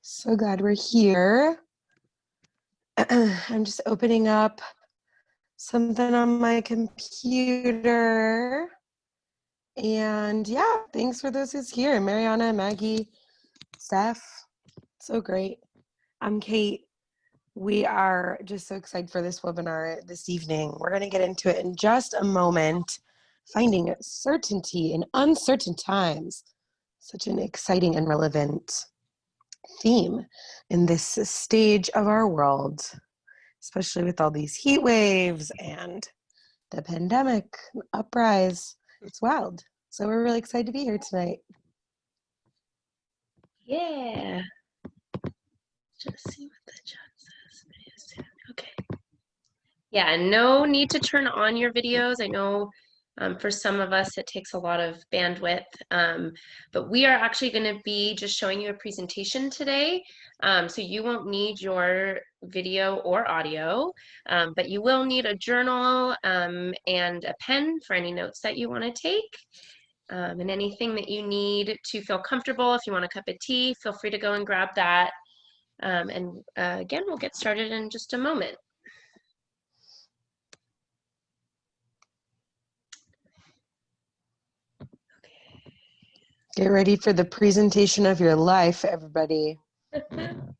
So glad we're here. I'm just opening up something on my computer. And yeah, thanks for those who's here. Mariana, Maggie, Steph. So great. I'm Kate. We are just so excited for this webinar this evening. We're going to get into it in just a moment. Finding certainty in uncertain times. Such an exciting and relevant theme in this stage of our world, especially with all these heat waves and the pandemic uprise. It's wild. So we're really excited to be here tonight. Yeah. Just see what the chat says. Okay. Yeah, no need to turn on your videos. I know for some of us it takes a lot of bandwidth, but we are actually going to be just showing you a presentation today. So you won't need your video or audio, but you will need a journal and a pen for any notes that you want to take. And anything that you need to feel comfortable. If you want a cup of tea, feel free to go and grab that. Again, we'll get started in just a moment. Get ready for the presentation of your life, everybody. All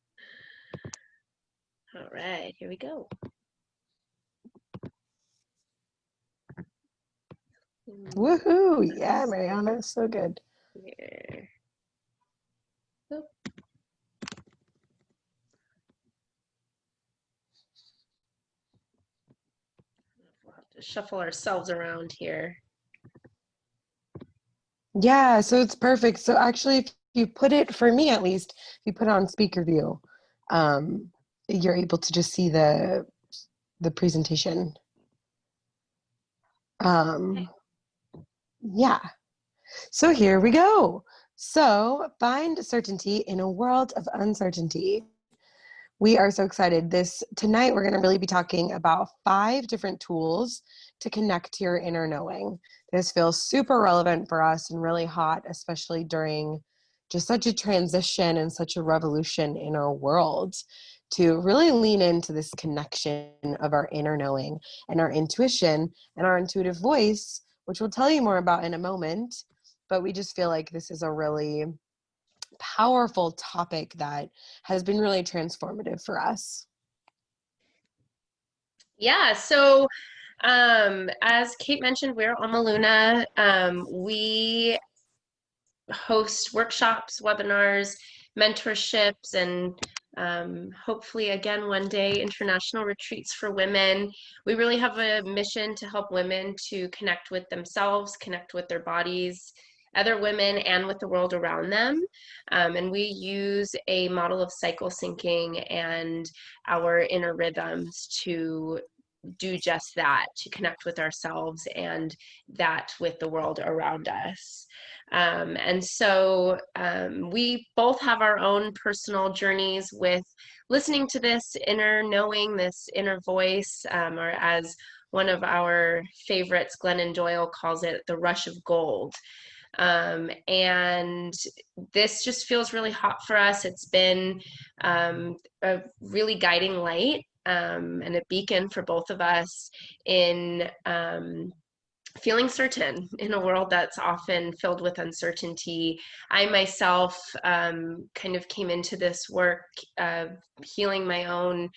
right, here we go. Woohoo! Yeah, Mariana, so good. Here. Oh. We'll have to shuffle ourselves around here. Yeah, so it's perfect. So actually, if you put it, for me at least, if you put it on speaker view, you're able to just see the presentation. Yeah. So here we go. So find certainty in a world of uncertainty. We are so excited. Tonight, we're going to really be talking about 5 different tools to connect to your inner knowing. This feels super relevant for us and really hot, especially during just such a transition and such a revolution in our world, to really lean into this connection of our inner knowing and our intuition and our intuitive voice, which we'll tell you more about in a moment. But we just feel like this is a really powerful topic that has been really transformative for us. Yeah, so as Kate mentioned, we're Alma Luna. We host workshops, webinars, mentorships, and hopefully again one day international retreats for women. We really have a mission to help women to connect with themselves, connect with their bodies, other women, and with the world around them. And we use a model of cycle syncing and our inner rhythms to do just that, to connect with ourselves and that with the world around us. And so we both have our own personal journeys with listening to this inner knowing, this inner voice, or as one of our favorites, Glennon Doyle, calls it, the rush of gold. And this just feels really hot for us. It's been a really guiding light and a beacon for both of us in feeling certain in a world that's often filled with uncertainty. I myself kind of came into this work healing my own,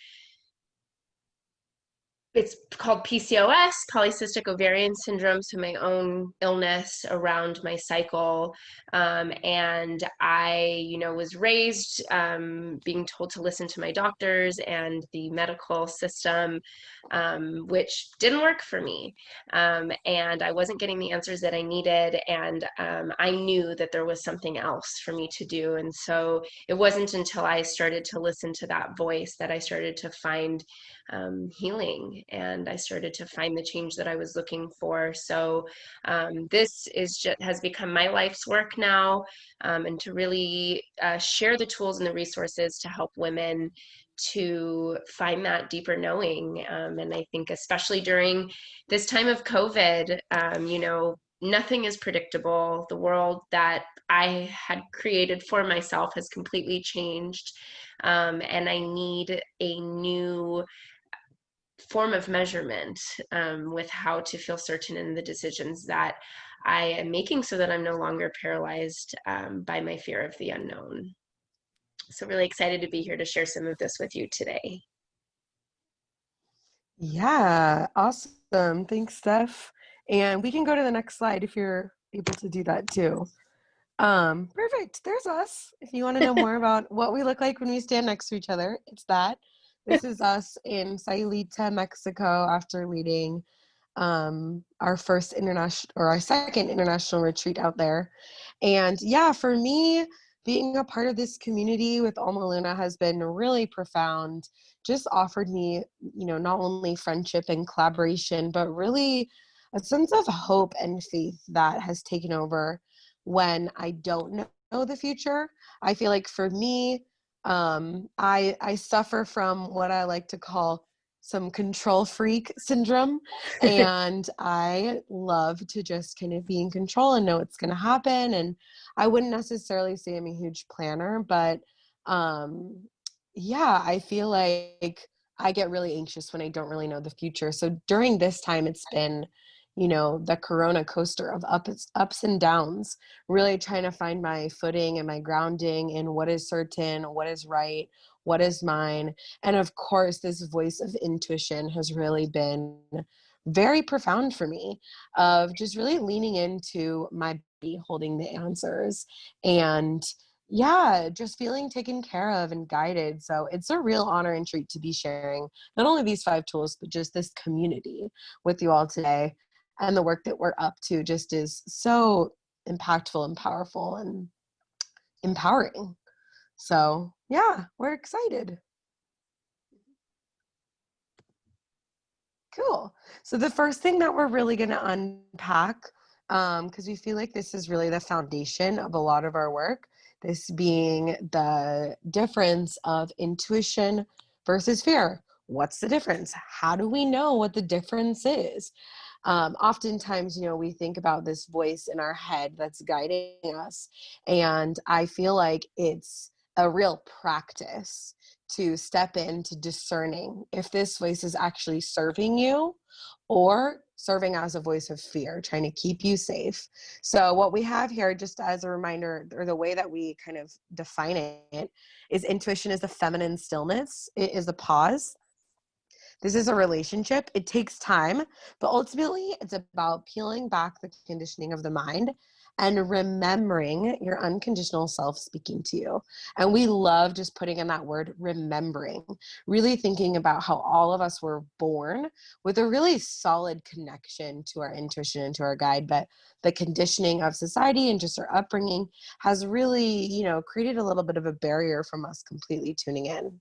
it's called PCOS, polycystic ovarian syndrome, so my own illness around my cycle. And I, was raised being told to listen to my doctors and the medical system, which didn't work for me. And I wasn't getting the answers that I needed. And I knew that there was something else for me to do. And so it wasn't until I started to listen to that voice that I started to find healing, and I started to find the change that I was looking for. So this has become my life's work now, and to really share the tools and the resources to help women to find that deeper knowing. And I think especially during this time of COVID, nothing is predictable. The world that I had created for myself has completely changed. And I need a new form of measurement with how to feel certain in the decisions that I am making so that I'm no longer paralyzed by my fear of the unknown. So really excited to be here to share some of this with you today. Yeah, awesome. Thanks, Steph. And we can go to the next slide if you're able to do that too. Perfect. There's us. If you want to know more about what we look like when we stand next to each other, it's that. This is us in Sayulita, Mexico, after leading our first international or our second international retreat out there. And yeah, for me, being a part of this community with Alma Luna has been really profound. Just offered me, not only friendship and collaboration, but really a sense of hope and faith that has taken over when I don't know the future. I feel like for me, I suffer from what I like to call some control freak syndrome. And I love to just kind of be in control and know what's going to happen. And I wouldn't necessarily say I'm a huge planner, but yeah, I feel like I get really anxious when I don't really know the future. So during this time, it's been, the Corona coaster of ups and downs, really trying to find my footing and my grounding in what is certain, what is right, what is mine. And of course, this voice of intuition has really been very profound for me, of just really leaning into my body holding the answers and yeah, just feeling taken care of and guided. So it's a real honor and treat to be sharing not only these 5 tools, but just this community with you all today. And the work that we're up to just is so impactful and powerful and empowering. So yeah, we're excited. Cool. So the first thing that we're really going to unpack, because we feel like this is really the foundation of a lot of our work, this being the difference of intuition versus fear. What's the difference? How do we know what the difference is? Oftentimes, we think about this voice in our head that's guiding us. And I feel like it's a real practice to step into discerning if this voice is actually serving you or serving as a voice of fear, trying to keep you safe. So what we have here, just as a reminder, or the way that we kind of define it, is intuition is the feminine stillness. It is a pause. This is a relationship. It takes time, but ultimately it's about peeling back the conditioning of the mind and remembering your unconditional self speaking to you. And we love just putting in that word remembering, really thinking about how all of us were born with a really solid connection to our intuition and to our guide, but the conditioning of society and just our upbringing has really, created a little bit of a barrier from us completely tuning in.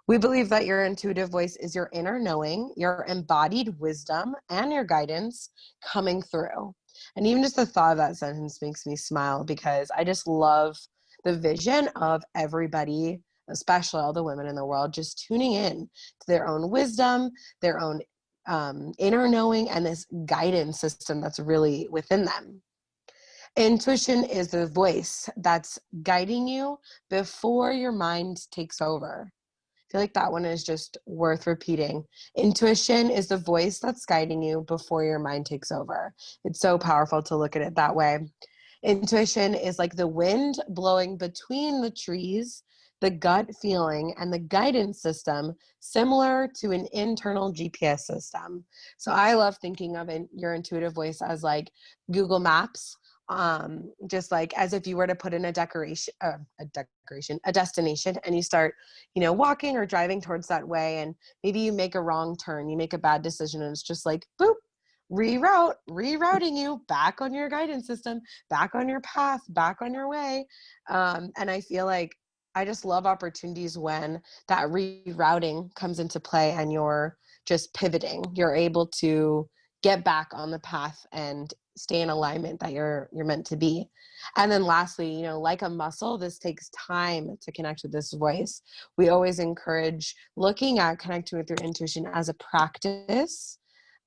We believe that your intuitive voice is your inner knowing, your embodied wisdom, and your guidance coming through. And even just the thought of that sentence makes me smile because I just love the vision of everybody, especially all the women in the world, just tuning in to their own wisdom, their own inner knowing, and this guidance system that's really within them. Intuition is the voice that's guiding you before your mind takes over. I feel like that one is just worth repeating. Intuition is the voice that's guiding you before your mind takes over. It's so powerful to look at it that way. Intuition is like the wind blowing between the trees, the gut feeling, and the guidance system, similar to an internal GPS system. So I love thinking of your intuitive voice as like Google Maps, just like as if you were to put in a destination, and you start, walking or driving towards that way, and maybe you make a wrong turn, you make a bad decision, and it's just like, boop, rerouting you back on your guidance system, back on your path, back on your way. And I feel like I just love opportunities when that rerouting comes into play and you're just pivoting. You're able to get back on the path and stay in alignment that you're meant to be. And then lastly, like a muscle, this takes time to connect with this voice. We always encourage looking at connecting with your intuition as a practice,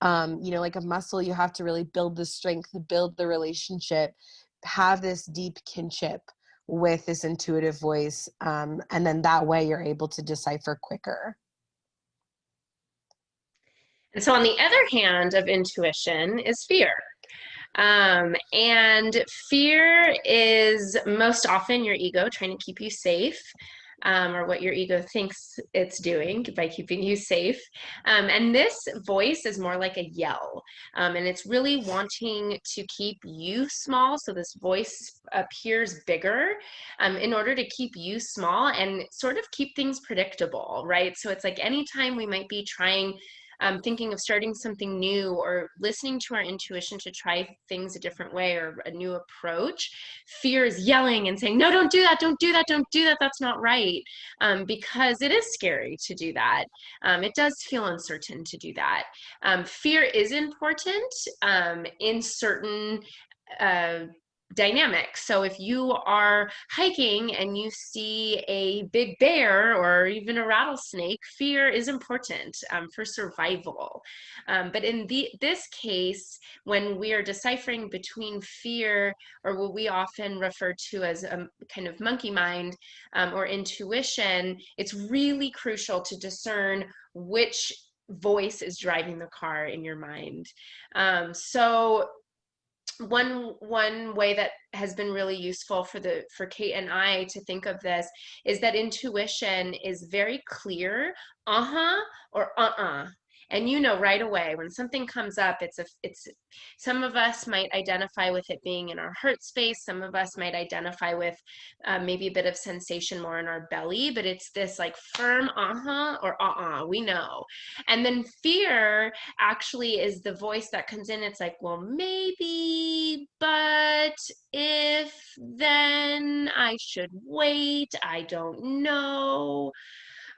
Like a muscle, you have to really build the strength, build the relationship, have this deep kinship with this intuitive voice. And then that way you're able to decipher quicker. And so on the other hand of intuition is fear. And fear is most often your ego trying to keep you safe, or what your ego thinks it's doing by keeping you safe. And this voice is more like a yell, and it's really wanting to keep you small. So this voice appears bigger in order to keep you small and sort of keep things predictable, right? So it's like anytime we might be trying thinking of starting something new or listening to our intuition to try things a different way or a new approach, fear is yelling and saying, no, don't do that, don't do that, don't do that, that's not right. Because it is scary to do that. It does feel uncertain to do that. Fear is important in certain dynamic. So if you are hiking and you see a big bear or even a rattlesnake, fear is important for survival. But in this case, when we are deciphering between fear, or what we often refer to as a kind of monkey mind or intuition, it's really crucial to discern which voice is driving the car in your mind. So one way that has been really useful for Kate and I to think of this is that intuition is very clear, uh-huh or uh-uh. And you know right away when something comes up, it's some of us might identify with it being in our heart space, some of us might identify with maybe a bit of sensation more in our belly, but it's this like firm uh-huh or uh-uh, we know. And then fear actually is the voice that comes in. It's like, well, maybe, but if, then I should wait. I don't know.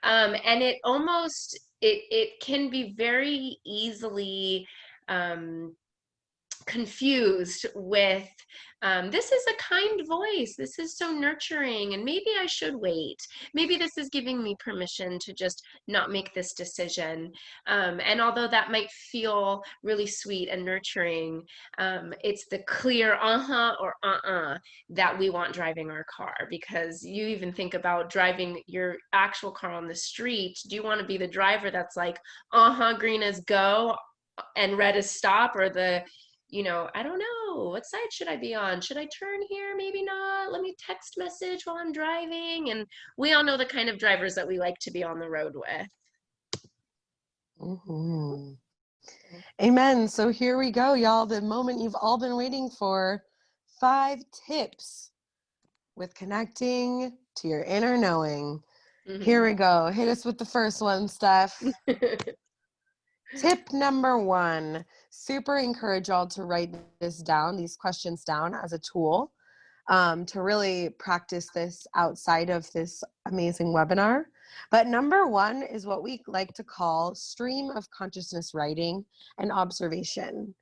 And it almost, it can be very easily confused with this is a kind voice, this is so nurturing, and maybe I should wait, maybe this is giving me permission to just not make this decision. And although that might feel really sweet and nurturing, it's the clear uh-huh or uh-uh that we want driving our car. Because you even think about driving your actual car on the street, do you want to be the driver that's like uh-huh, green is go and red is stop, or the I don't know, what side should I be on? Should I turn here? Maybe not. Let me text message while I'm driving. And we all know the kind of drivers that we like to be on the road with. Mm-hmm. Amen. So here we go, y'all. The moment you've all been waiting for. 5 tips with connecting to your inner knowing. Mm-hmm. Here we go. Hit us with the first one, Steph. Tip number 1, super encourage y'all to write this down, these questions down as a tool to really practice this outside of this amazing webinar. But number 1 is what we like to call stream of consciousness writing and observation.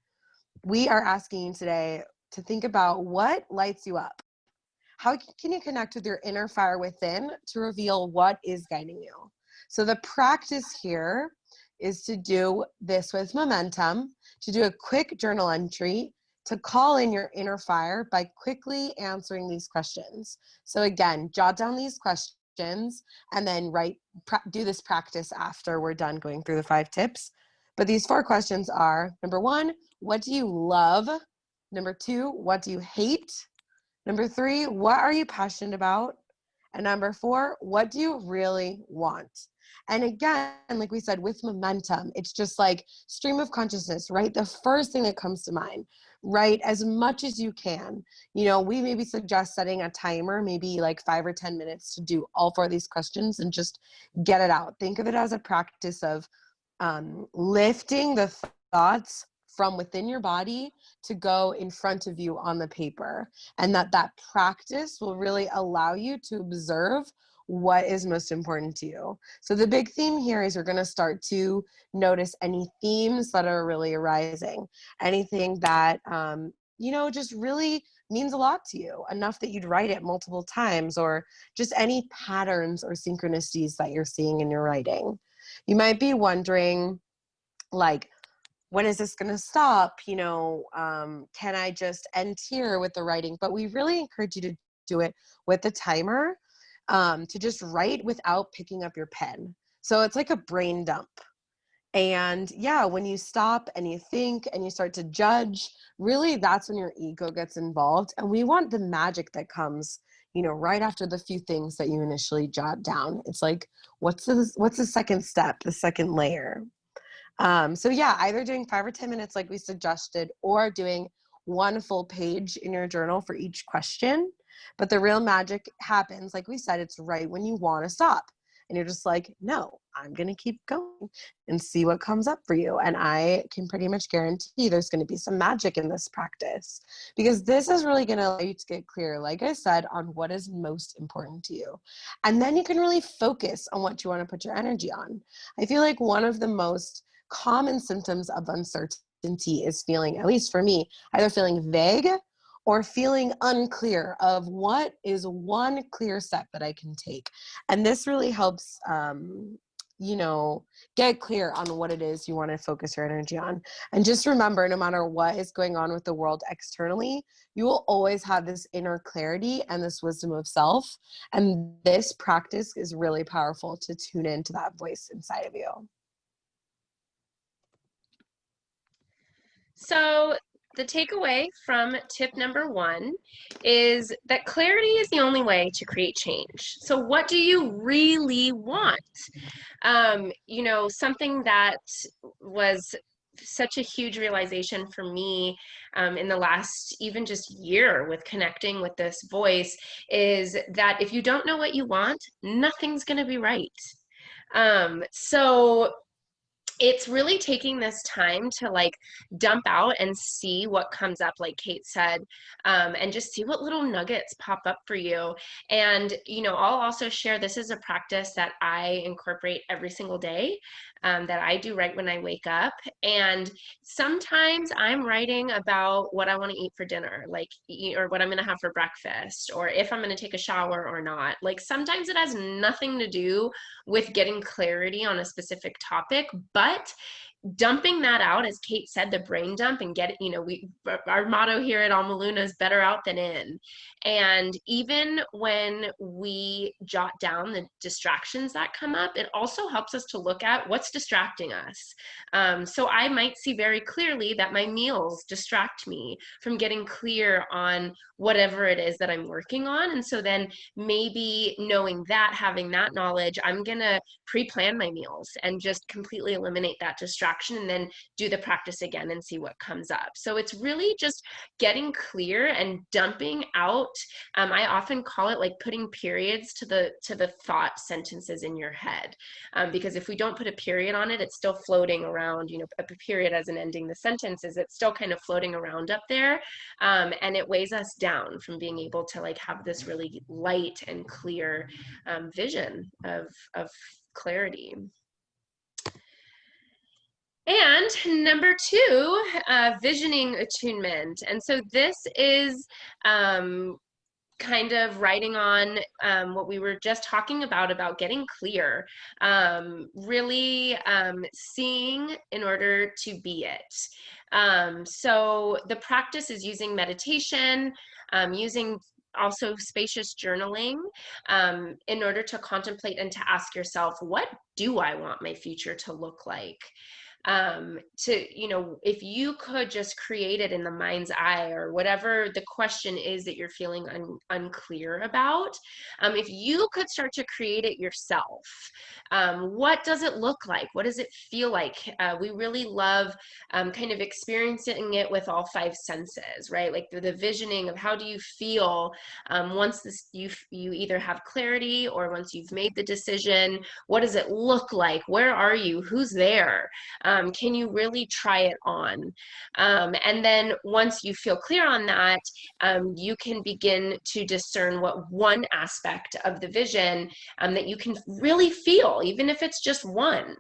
We are asking you today to think about what lights you up. How can you connect with your inner fire within to reveal what is guiding you? So the practice here is to do this with momentum, to do a quick journal entry, to call in your inner fire by quickly answering these questions. So again, jot down these questions and then do this practice after we're done going through the 5 tips. But these 4 questions are, number 1, what do you love? Number 2, what do you hate? Number 3, what are you passionate about? And number 4, what do you really want? And again, like we said, with momentum, it's just like stream of consciousness, right? The first thing that comes to mind, write as much as you can. We maybe suggest setting a timer, maybe like 5 or 10 minutes to do all 4 of these questions and just get it out. Think of it as a practice of lifting the thoughts from within your body to go in front of you on the paper, and that practice will really allow you to observe what is most important to you. So the big theme here is you're going to start to notice any themes that are really arising, anything that just really means a lot to you, enough that you'd write it multiple times, or just any patterns or synchronicities that you're seeing in your writing. You might be wondering, like, when is this going to stop? Can I just end here with the writing? But we really encourage you to do it with the timer, to just write without picking up your pen. So it's like a brain dump. And yeah, when you stop and you think and you start to judge, really that's when your ego gets involved. And we want the magic that comes, right after the few things that you initially jot down. It's like, what's the second step, the second layer? So yeah, either doing 5 or 10 minutes like we suggested, or doing one full page in your journal for each question. But the real magic happens, like we said, it's right when you want to stop. And you're just like, no, I'm going to keep going and see what comes up for you. And I can pretty much guarantee there's going to be some magic in this practice, because this is really going to allow you to get clear, like I said, on what is most important to you. And then you can really focus on what you want to put your energy on. I feel like one of the most common symptoms of uncertainty is feeling, at least for me, either feeling vague or feeling unclear of what is one clear step that I can take. And this really helps, get clear on what it is you want to focus your energy on. And just remember, no matter what is going on with the world externally, you will always have this inner clarity and this wisdom of self. And this practice is really powerful to tune into that voice inside of you. So the takeaway from tip number 1 is that clarity is the only way to create change. So what do you really want? Something that was such a huge realization for me in the last even just year with connecting with this voice is that if you don't know what you want, nothing's going to be right. So it's really taking this time to like dump out and see what comes up, like Kate said, and just see what little nuggets pop up for you. And, I'll also share, this is a practice that I incorporate every single day, that I do right when I wake up. And sometimes I'm writing about what I want to eat for dinner, or what I'm going to have for breakfast, or if I'm going to take a shower or not. Like sometimes it has nothing to do with getting clarity on a specific topic, but dumping that out, as Kate said, the brain dump, and get it, our motto here at Alma Luna is better out than in. And even when we jot down the distractions that come up, it also helps us to look at what's distracting us. So I might see very clearly that my meals distract me from getting clear on whatever it is that I'm working on. And so then maybe knowing that, having that knowledge, I'm going to pre-plan my meals and just completely eliminate that distraction, and then do the practice again and see what comes up. So it's really just getting clear and dumping out. I often call it like putting periods to the thought sentences in your head, because if we don't put a period on it, it's still floating around. A period as in ending the sentences, it's still kind of floating around up there, and it weighs us down from being able to like have this really light and clear vision of clarity. And number 2, visioning attunement. And so this is kind of writing on what we were just talking about getting clear, really seeing in order to be it. So the practice is using meditation, using also spacious journaling, in order to contemplate and to ask yourself, what do I want my future to look like? If you could just create it in the mind's eye, or whatever the question is that you're feeling unclear about, if you could start to create it yourself, what does it look like? What does it feel like? We really love kind of experiencing it with all 5 senses, right? Like the visioning of how do you feel once you either have clarity, or once you've made the decision, what does it look like? Where are you? Who's there? Can you really try it on? And then once you feel clear on that, you can begin to discern what one aspect of the vision that you can really feel, even if it's just one.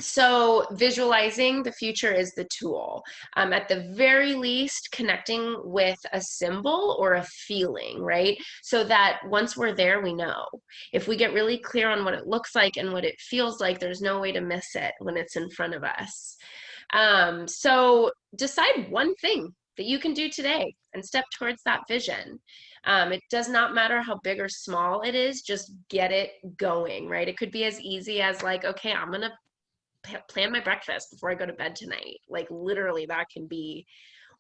So visualizing the future is the tool. At the very least, connecting with a symbol or a feeling, right? So that once we're there, we know. If we get really clear on what it looks like and what it feels like, there's no way to miss it when it's in front of us. So decide one thing that you can do today and step towards that vision. It does not matter how big or small it is, just get it going, right? It could be as easy as like, okay, I'm going to plan my breakfast before I go to bed tonight. Like literally, that can be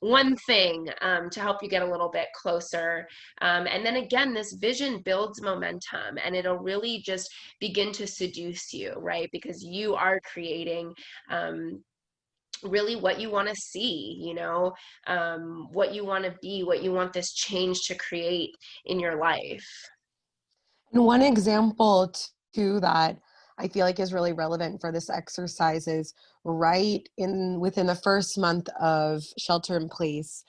one thing to help you get a little bit closer. And then again, this vision builds momentum and it'll really just begin to seduce you, right? Because you are creating really what you want to see, what you want to be, what you want this change to create in your life. And one example too that I feel like is really relevant for this exercise is right in within the first month of shelter in place,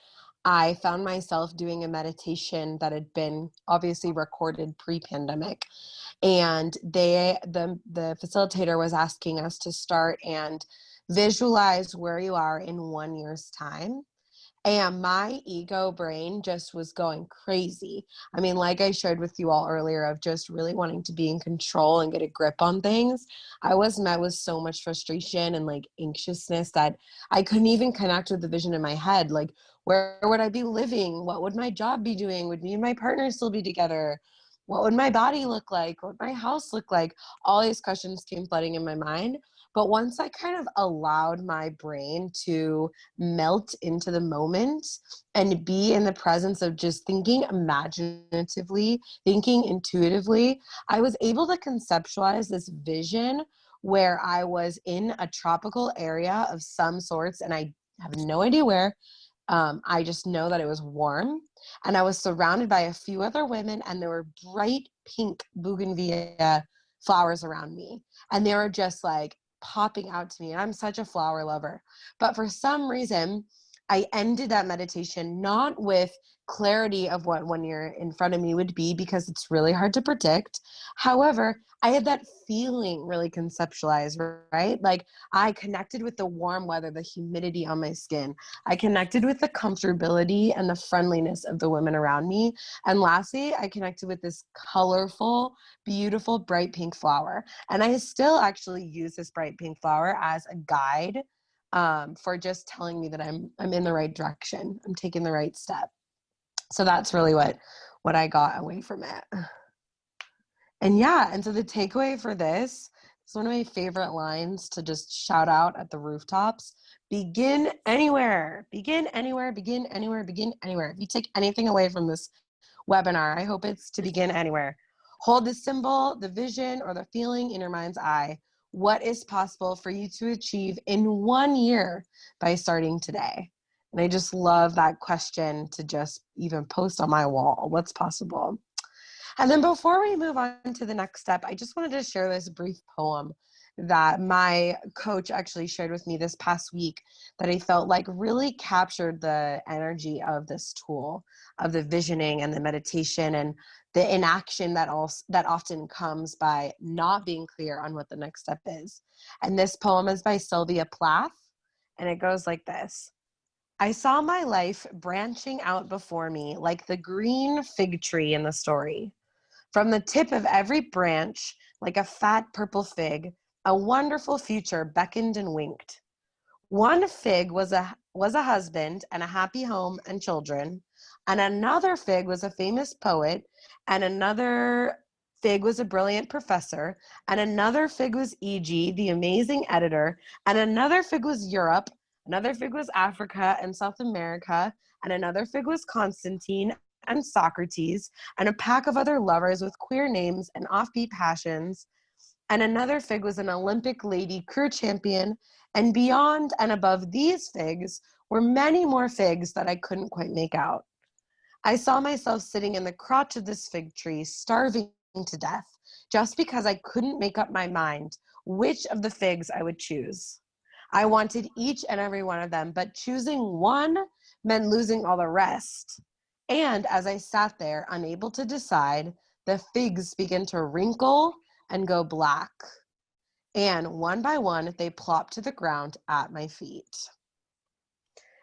I found myself doing a meditation that had been obviously recorded pre-pandemic. And the facilitator was asking us to start and visualize where you are in 1 year's time. And my ego brain just was going crazy. I mean, like I shared with you all earlier, of just really wanting to be in control and get a grip on things, I was met with so much frustration and like anxiousness that I couldn't even connect with the vision in my head. Like, where would I be living? What would my job be doing? Would me and my partner still be together? What would my body look like? What would my house look like? All these questions came flooding in my mind. But once I kind of allowed my brain to melt into the moment and be in the presence of just thinking imaginatively, thinking intuitively, I was able to conceptualize this vision where I was in a tropical area of some sorts, and I have no idea where. I just know that it was warm, and I was surrounded by a few other women, and there were bright pink bougainvillea flowers around me, and they were just like popping out to me. And I'm such a flower lover. But for some reason, I ended that meditation not with clarity of what 1 year in front of me would be, because it's really hard to predict. However, I had that feeling really conceptualized, right? Like I connected with the warm weather, the humidity on my skin. I connected with the comfortability and the friendliness of the women around me. And lastly, I connected with this colorful, beautiful, bright pink flower. And I still actually use this bright pink flower as a guide for just telling me that I'm in the right direction. I'm taking the right step. So that's really what I got away from it. And yeah, and so the takeaway for this is one of my favorite lines to just shout out at the rooftops. Begin anywhere, begin anywhere, begin anywhere, begin anywhere. If you take anything away from this webinar, I hope it's to begin anywhere. Hold the symbol, the vision, or the feeling in your mind's eye. What is possible for you to achieve in 1 year by starting today? And I just love that question to just even post on my wall. What's possible? And then before we move on to the next step, I just wanted to share this brief poem that my coach actually shared with me this past week that I felt like really captured the energy of this tool, of the visioning and the meditation and the inaction that often comes by not being clear on what the next step is. And this poem is by Sylvia Plath, and it goes like this. I saw my life branching out before me like the green fig tree in the story. From the tip of every branch, like a fat purple fig, a wonderful future beckoned and winked. One fig was a husband and a happy home and children, and another fig was a famous poet, and another fig was a brilliant professor, and another fig was E.G., the amazing editor, and another fig was Europe, another fig was Africa and South America, and another fig was Constantine and Socrates, and a pack of other lovers with queer names and offbeat passions, and another fig was an Olympic lady career champion, and beyond and above these figs were many more figs that I couldn't quite make out. I saw myself sitting in the crotch of this fig tree, starving to death, just because I couldn't make up my mind which of the figs I would choose. I wanted each and every one of them, but choosing one meant losing all the rest. And as I sat there, unable to decide, the figs began to wrinkle and go black. and one by one, they plop to the ground at my feet.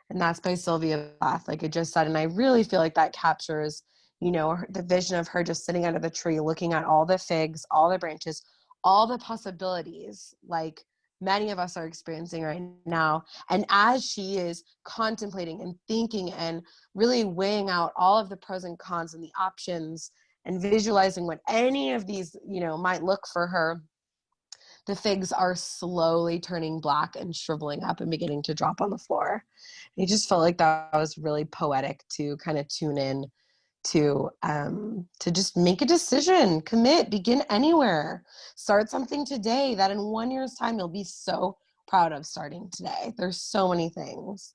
And that's by Sylvia Plath, like I just said. And I really feel like that captures, the vision of her just sitting under the tree, looking at all the figs, all the branches, all the possibilities, like many of us are experiencing right now. And as she is contemplating and thinking and really weighing out all of the pros and cons and the options and visualizing what any of these, might look for her, the figs are slowly turning black and shriveling up and beginning to drop on the floor. And I just felt like that was really poetic to kind of tune in to just make a decision, commit, begin anywhere, start something today that in 1 year's time you'll be so proud of starting today. There's so many things.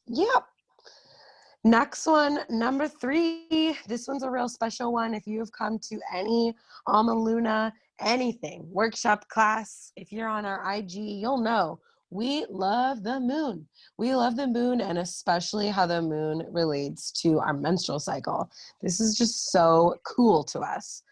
Yep. Next one, number 3. This one's a real special one. If you have come to any Alma Luna, anything, workshop, class, if you're on our IG, you'll know we love the moon. We love the moon, and especially how the moon relates to our menstrual cycle. This is just so cool to us.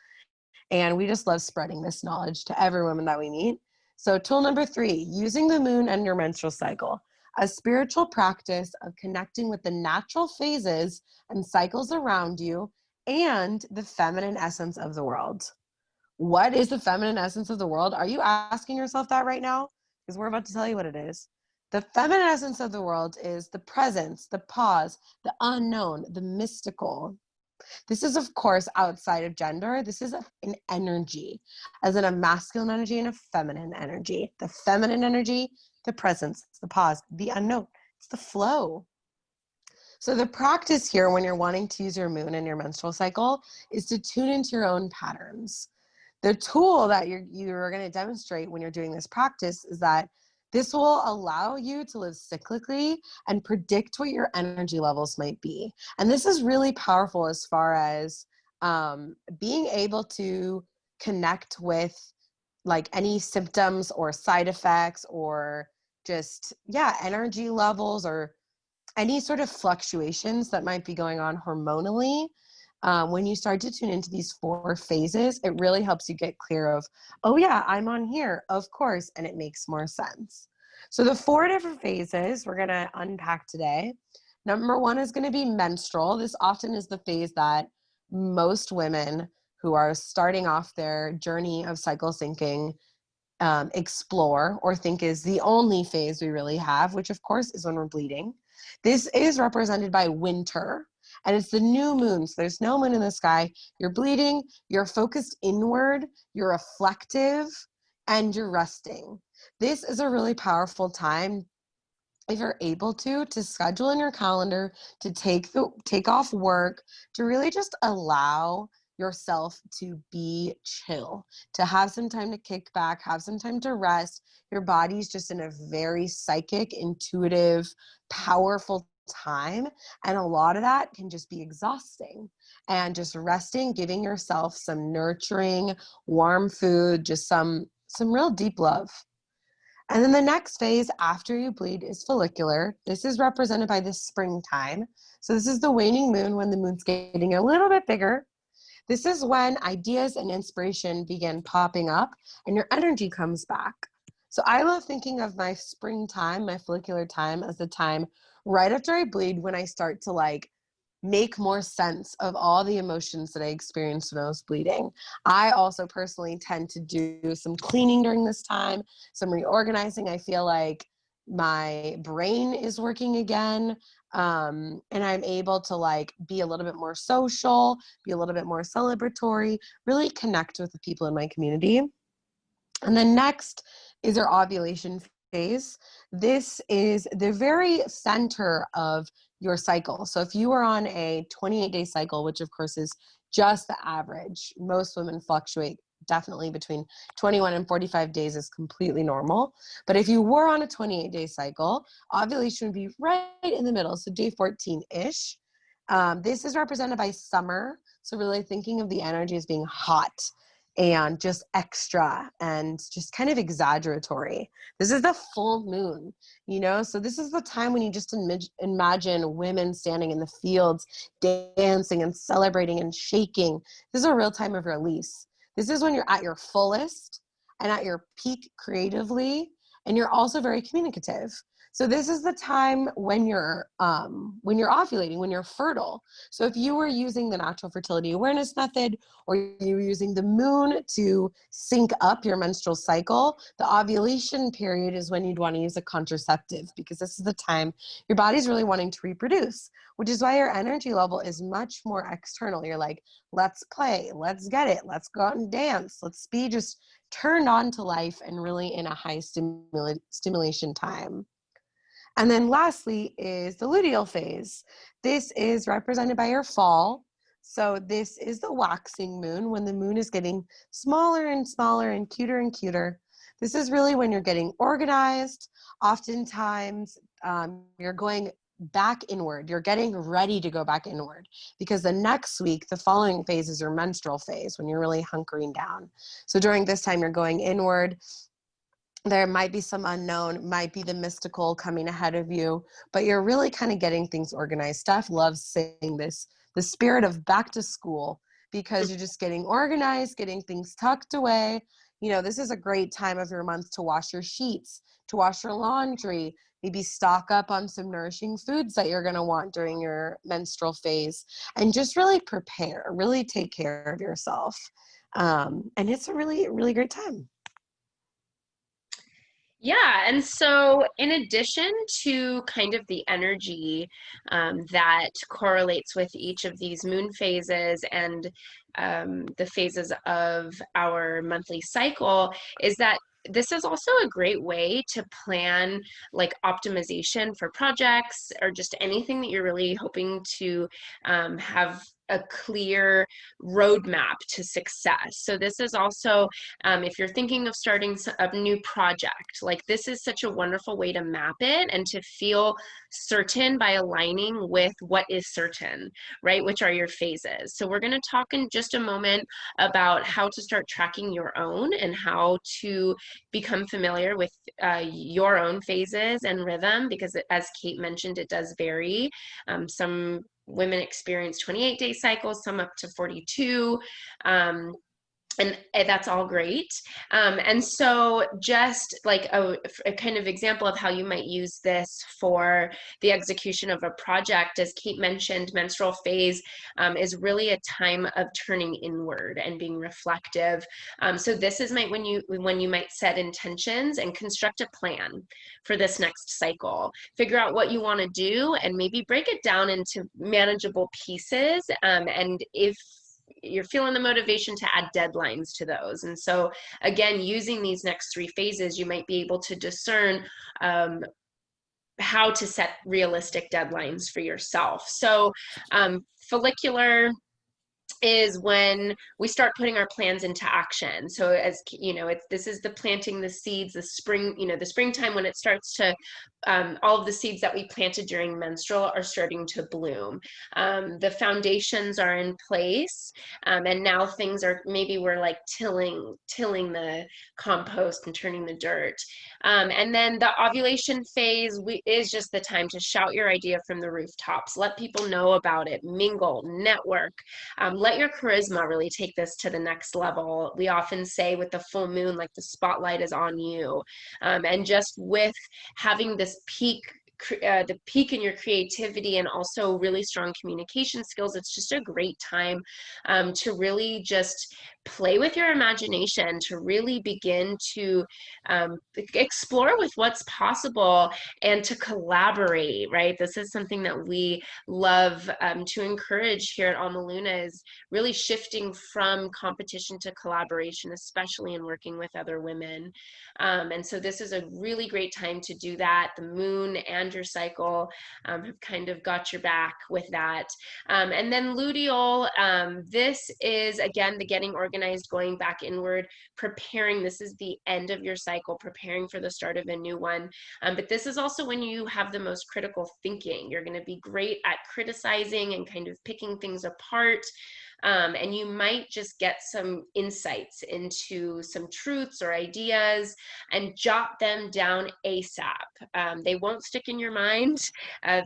And we just love spreading this knowledge to every woman that we meet. So tool number 3, using the moon and your menstrual cycle. A spiritual practice of connecting with the natural phases and cycles around you and the feminine essence of the world. What is the feminine essence of the world? Are you asking yourself that right now? Because we're about to tell you what it is. The feminine essence of the world is the presence, the pause, the unknown, the mystical. This is, of course, outside of gender. This is an energy, as in a masculine energy and a feminine energy. The feminine energy, the presence, the pause, the unknown. It's the flow. So the practice here when you're wanting to use your moon and your menstrual cycle is to tune into your own patterns. The tool that you're going to demonstrate when you're doing this practice is that this will allow you to live cyclically and predict what your energy levels might be. And this is really powerful as far as being able to connect with like any symptoms or side effects or just, energy levels or any sort of fluctuations that might be going on hormonally. When you start to tune into these 4 phases, it really helps you get clear of, oh yeah, I'm on here, of course, and it makes more sense. So the 4 different phases we're going to unpack today. Number 1 is going to be menstrual. This often is the phase that most women who are starting off their journey of cycle syncing explore or think is the only phase we really have, which of course is when we're bleeding. This is represented by winter, and it's the new moon. So there's no moon in the sky. You're bleeding, you're focused inward, you're reflective, and you're resting. This is a really powerful time, if you're able to schedule in your calendar to take off work, to really just allow yourself to be chill, to have some time to kick back, have some time to rest. Your body's just in a very psychic, intuitive, powerful time, and a lot of that can just be exhausting. And just resting, giving yourself some nurturing, warm food, just some real deep love. And then the next phase after you bleed is follicular. This is represented by the springtime. So this is the waning moon, when the moon's getting a little bit bigger. This is when ideas and inspiration begin popping up and your energy comes back. So I love thinking of my springtime, my follicular time, as the time right after I bleed, when I start to make more sense of all the emotions that I experienced when I was bleeding. I also personally tend to do some cleaning during this time, some reorganizing. I feel like my brain is working again, and I'm able to be a little bit more social, be a little bit more celebratory, really connect with the people in my community. And then next is our ovulation phase. This is the very center of your cycle. So if you are on a 28-day cycle, which of course is just the average, most women fluctuate definitely between 21 and 45 days is completely normal. But if you were on a 28-day cycle, ovulation would be right in the middle, so day 14-ish. This is represented by summer, so really thinking of the energy as being hot and just extra and just kind of exaggeratory. This is the full moon, so this is the time when you just imagine women standing in the fields, dancing and celebrating and shaking. This is a real time of release. This is when you're at your fullest and at your peak creatively, and you're also very communicative. So this is the time when you're ovulating, when you're fertile. So if you were using the natural fertility awareness method, or you were using the moon to sync up your menstrual cycle, the ovulation period is when you'd want to use a contraceptive, because this is the time your body's really wanting to reproduce, which is why your energy level is much more external. You're like, let's play, let's get it, let's go out and dance, let's be just turned on to life and really in a high stimulation time. And then lastly is the luteal phase. This is represented by your fall. So this is the waxing moon, when the moon is getting smaller and smaller and cuter. This is really when you're getting organized. Oftentimes, you're going back inward. You're getting ready to go back inward, because the next week, the following phase is your menstrual phase, when you're really hunkering down. So during this time, you're going inward. There might be some unknown, might be the mystical coming ahead of you, but you're really kind of getting things organized. Steph loves saying this, the spirit of back to school, because you're just getting organized, getting things tucked away. You know, this is a great time of your month to wash your sheets, to wash your laundry, maybe stock up on some nourishing foods that you're going to want during your menstrual phase, and just really prepare, really take care of yourself. And it's a really, really great time. Yeah, and so in addition to kind of the energy that correlates with each of these moon phases and the phases of our monthly cycle, is that this is also a great way to plan like optimization for projects or just anything that you're really hoping to have a clear roadmap to success. So this is also, if you're thinking of starting a new project, like this is such a wonderful way to map it and to feel certain by aligning with what is certain, right? Which are your phases. So we're going to talk in just a moment about how to start tracking your own and how to become familiar with your own phases and rhythm, because as Kate mentioned, it does vary. Some women experience 28-day cycles, some up to 42. And that's all great. And so just like a kind of example of how you might use this for the execution of a project, as Kate mentioned, menstrual phase is really a time of turning inward and being reflective. So this is when you might set intentions and construct a plan for this next cycle. Figure out what you want to do and maybe break it down into manageable pieces. And if you're feeling the motivation, to add deadlines to those. And so again, using these next three phases, you might be able to discern how to set realistic deadlines for yourself. So follicular is when we start putting our plans into action. So as you know, this is the planting the seeds, the spring, the springtime, when it starts to all of the seeds that we planted during menstrual are starting to bloom. The foundations are in place, and now things are, maybe we're like tilling the compost and turning the dirt. And then the ovulation phase is just the time to shout your idea from the rooftops, let people know about it, mingle, network, let your charisma really take this to the next level. We often say with the full moon, like the spotlight is on you. And just with having this peak, the peak in your creativity and also really strong communication skills, it's just a great time to really just play with your imagination, to really begin to explore with what's possible and to collaborate, right? This is something that we love to encourage here at Alma Luna, is really shifting from competition to collaboration, especially in working with other women. And so this is a really great time to do that. The moon and your cycle have kind of got your back with that. And then luteal, this is again the getting organized, going back inward, preparing. This is the end of your cycle, preparing for the start of a new one. But this is also when you have the most critical thinking. You're going to be great at criticizing and kind of picking things apart. And you might just get some insights into some truths or ideas and jot them down ASAP. They won't stick in your mind.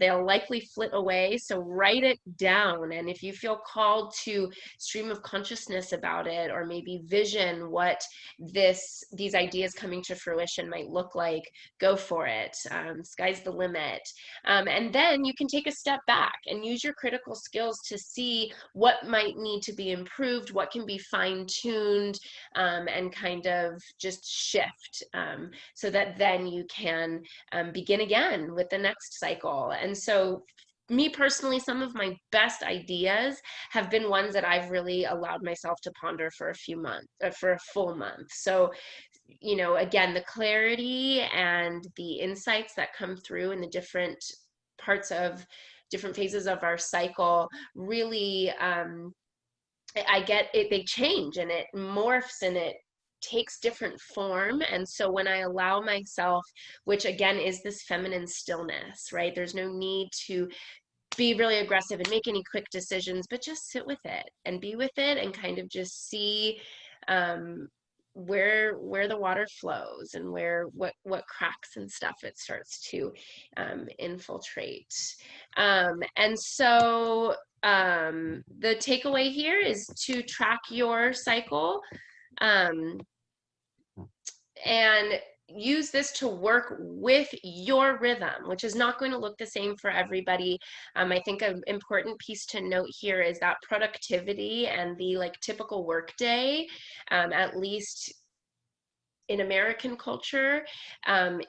They'll likely flit away. So write it down. And if you feel called to stream of consciousness about it, or maybe vision what these ideas coming to fruition might look like, go for it. Sky's the limit. And then you can take a step back and use your critical skills to see what might need to be improved, what can be fine-tuned, and kind of just shift, so that then you can begin again with the next cycle. And so me personally, some of my best ideas have been ones that I've really allowed myself to ponder for a few months, for a full month. So, you know, again, the clarity and the insights that come through in the different parts of different phases of our cycle really, I get it, they change and it morphs and it takes different form. And so when I allow myself, which again is this feminine stillness, right? There's no need to be really aggressive and make any quick decisions, but just sit with it and be with it and kind of just see, where the water flows and where what cracks and stuff it starts to infiltrate. And so the takeaway here is to track your cycle, um, and use this to work with your rhythm, which is not going to look the same for everybody. I think an important piece to note here is that productivity and the like typical work day, at least in American culture,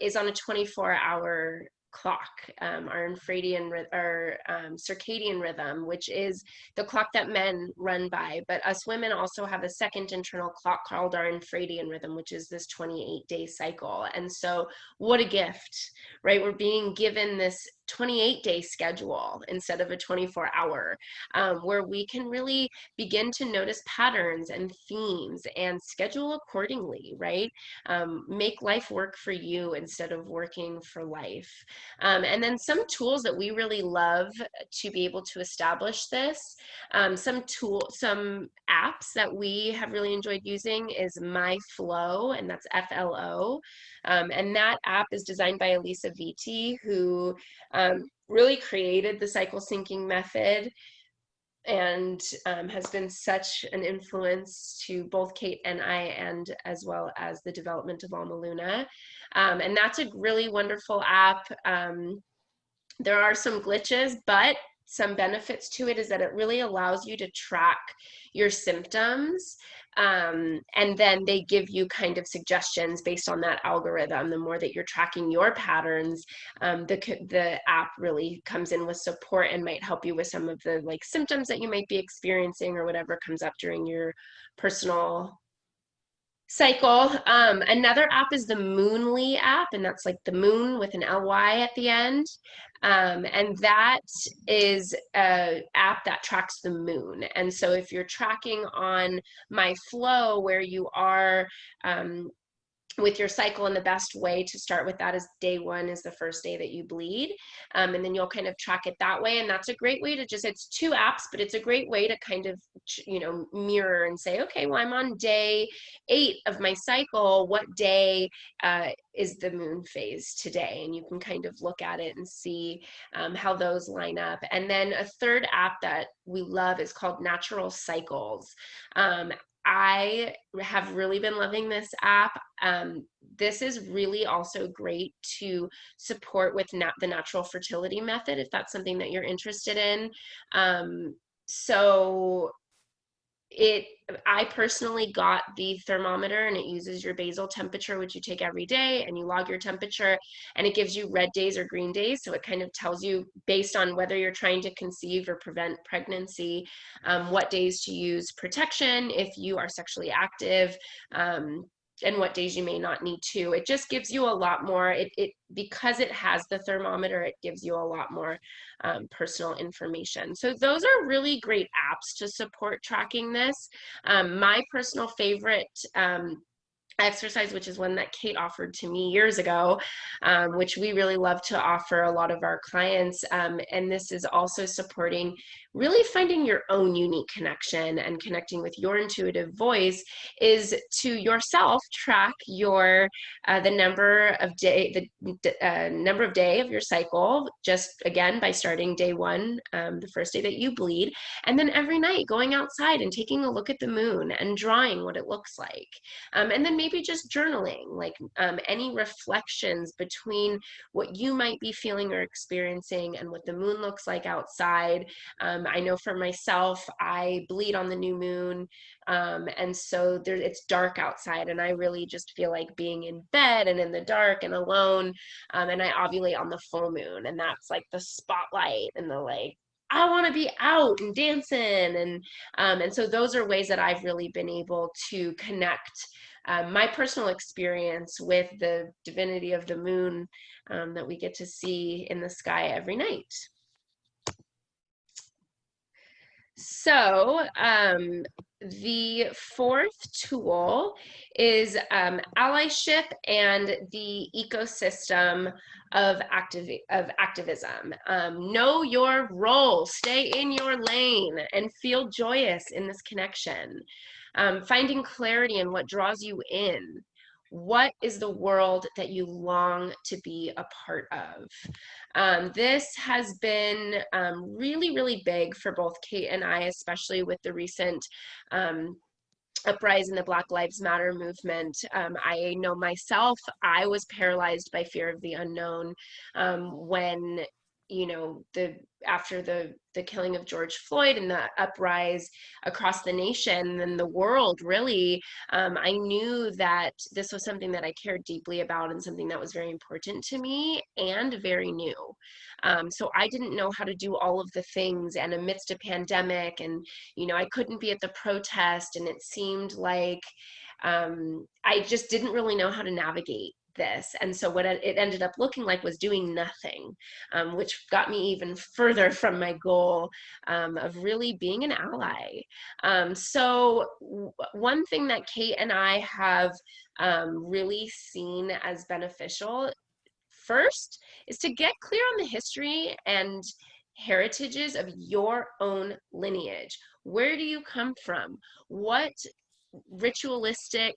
is on a 24-hour clock, our infradian or circadian rhythm, which is the clock that men run by. But us women also have a second internal clock called our infradian rhythm, which is this 28-day cycle. And so what a gift, right? We're being given this 28-day schedule instead of a 24-hour, where we can really begin to notice patterns and themes and schedule accordingly, right? Make life work for you instead of working for life. And then some tools that we really love to be able to establish this, some apps that we have really enjoyed using is My Flow, and that's FLO. And that app is designed by Elisa Vitti, who really created the cycle syncing method and has been such an influence to both Kate and I, and as well as the development of Alma Luna. And that's a really wonderful app. There are some glitches, but some benefits to it is that it really allows you to track your symptoms, and then they give you kind of suggestions based on that algorithm. The more that you're tracking your patterns, the app really comes in with support and might help you with some of the like symptoms that you might be experiencing or whatever comes up during your personal cycle. Another app is the Moonly app, and that's like the moon with an LY at the end. And that is an app that tracks the moon. And so if you're tracking on My Flow, where you are with your cycle, and the best way to start with that is day one is the first day that you bleed, and then you'll kind of track it that way. And that's a great way to just, it's two apps, but it's a great way to kind of, you know, mirror and say, okay, well, I'm on day 8 of my cycle, what day is the moon phase today? And you can kind of look at it and see how those line up. And then a third app that we love is called Natural Cycles. I have really been loving this app. This is really also great to support with the natural fertility method, if that's something that you're interested in. So I personally got the thermometer, and it uses your basal temperature, which you take every day, and you log your temperature, and it gives you red days or green days. So it kind of tells you, based on whether you're trying to conceive or prevent pregnancy, what days to use protection if you are sexually active, and what days you may not need to. It just gives you a lot more, because it has the thermometer, it gives you a lot more personal information. So those are really great apps to support tracking this. My personal favorite exercise, which is one that Kate offered to me years ago, which we really love to offer a lot of our clients. And this is also supporting really finding your own unique connection and connecting with your intuitive voice, is to yourself track your the number of day the number of day of your cycle, just again by starting day one, the first day that you bleed, and then every night going outside and taking a look at the moon and drawing what it looks like. And then maybe just journaling, like any reflections between what you might be feeling or experiencing and what the moon looks like outside. I know for myself, I bleed on the new moon. And so it's dark outside, and I really just feel like being in bed and in the dark and alone. And I ovulate on the full moon, and that's like the spotlight and the like, I want to be out and dancing, and so those are ways that I've really been able to connect my personal experience with the divinity of the moon, that we get to see in the sky every night. So the fourth tool is allyship and the ecosystem of activism. Know your role, stay in your lane, and feel joyous in this connection. Finding clarity in what draws you in. What is the world that you long to be a part of? This has been really, really big for both Kate and I, especially with the recent uprising in the Black Lives Matter movement. I know myself, I was paralyzed by fear of the unknown when, you know, after the killing of George Floyd and the uprise across the nation and the world, really, I knew that this was something that I cared deeply about and something that was very important to me and very new. So I didn't know how to do all of the things, and amidst a pandemic, and you know, I couldn't be at the protest, and it seemed like I just didn't really know how to navigate this. And so what it ended up looking like was doing nothing, which got me even further from my goal of really being an ally. So one thing that Kate and I have really seen as beneficial first is to get clear on the history and heritages of your own lineage. Where do you come from? What ritualistic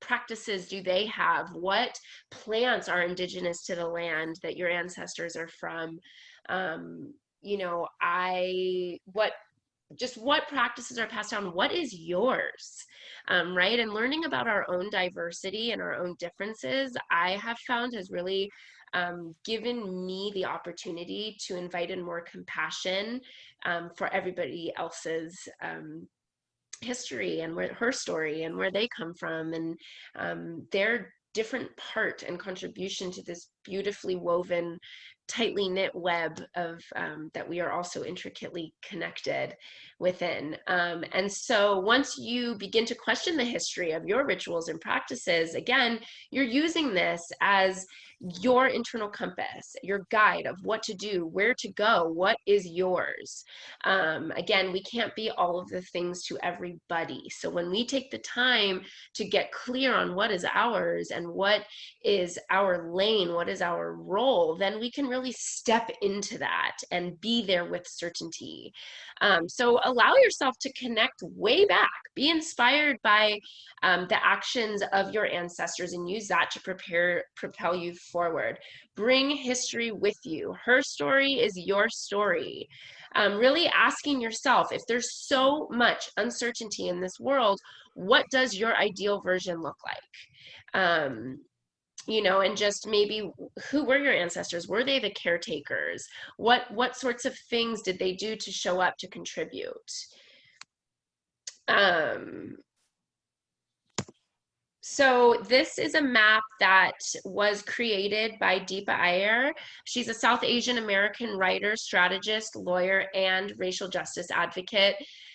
practices do they have? What plants are indigenous to the land that your ancestors are from? You know, what practices are passed down, what is yours, right? And learning about our own diversity and our own differences, I have found has really given me the opportunity to invite in more compassion for everybody else's history and where her story and where they come from, and their different part and contribution to this beautifully woven, tightly knit web of that we are also intricately connected within. And so once you begin to question the history of your rituals and practices, again, you're using this as your internal compass, your guide of what to do, where to go, what is yours. Again, we can't be all of the things to everybody. So when we take the time to get clear on what is ours and what is our lane, what is our role, then we can really step into that and be there with certainty. So allow yourself to connect way back, be inspired by the actions of your ancestors, and use that to propel you forward. Bring history with you. Her story is your story. Really asking yourself, if there's so much uncertainty in this world, what does your ideal version look like? You know, and just maybe, who were your ancestors? Were they the caretakers? What sorts of things did they do to show up to contribute? So this is a map that was created by Deepa Iyer. She's a South Asian American writer, strategist, lawyer, and racial justice advocate.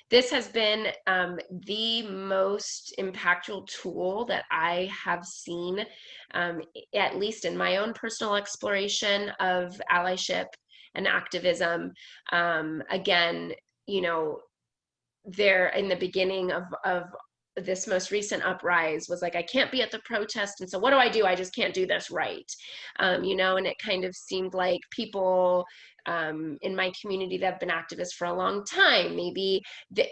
This has been the most impactful tool that I have seen, at least in my own personal exploration of allyship and activism. Again, you know, there in the beginning of this most recent uprise was like, I can't be at the protest. And so what do? I just can't do this right. You know, and it kind of seemed like people in my community that have been activists for a long time, maybe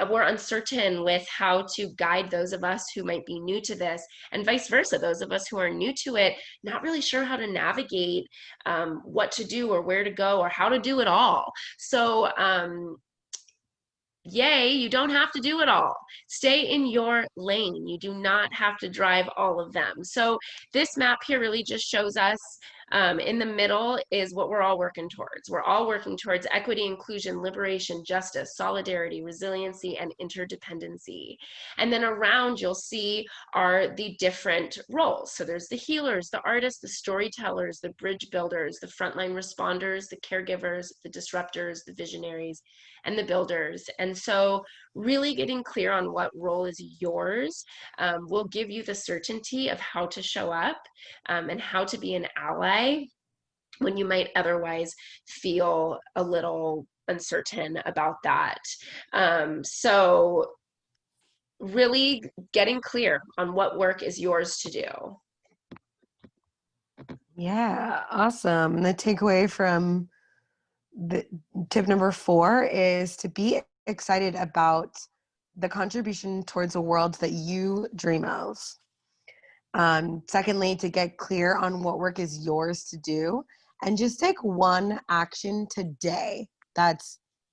we're uncertain with how to guide those of us who might be new to this, and vice versa, those of us who are new to it, not really sure how to navigate what to do or where to go or how to do it all. So yay, you don't have to do it all. Stay in your lane. You do not have to drive all of them. So this map here really just shows us in the middle is what we're all working towards. We're all working towards equity, inclusion, liberation, justice, solidarity, resiliency, and interdependency. And then around you'll see are the different roles. So there's the healers, the artists, the storytellers, the bridge builders, the frontline responders, the caregivers, the disruptors, the visionaries, and the builders. And so really getting clear on what role is yours will give you the certainty of how to show up and how to be an ally when you might otherwise feel a little uncertain about that. So really getting clear on what work is yours to do. Yeah, awesome. The takeaway from the tip number 4 is to be excited about the contribution towards a world that you dream of. Secondly, to get clear on what work is yours to do, and just take one action today that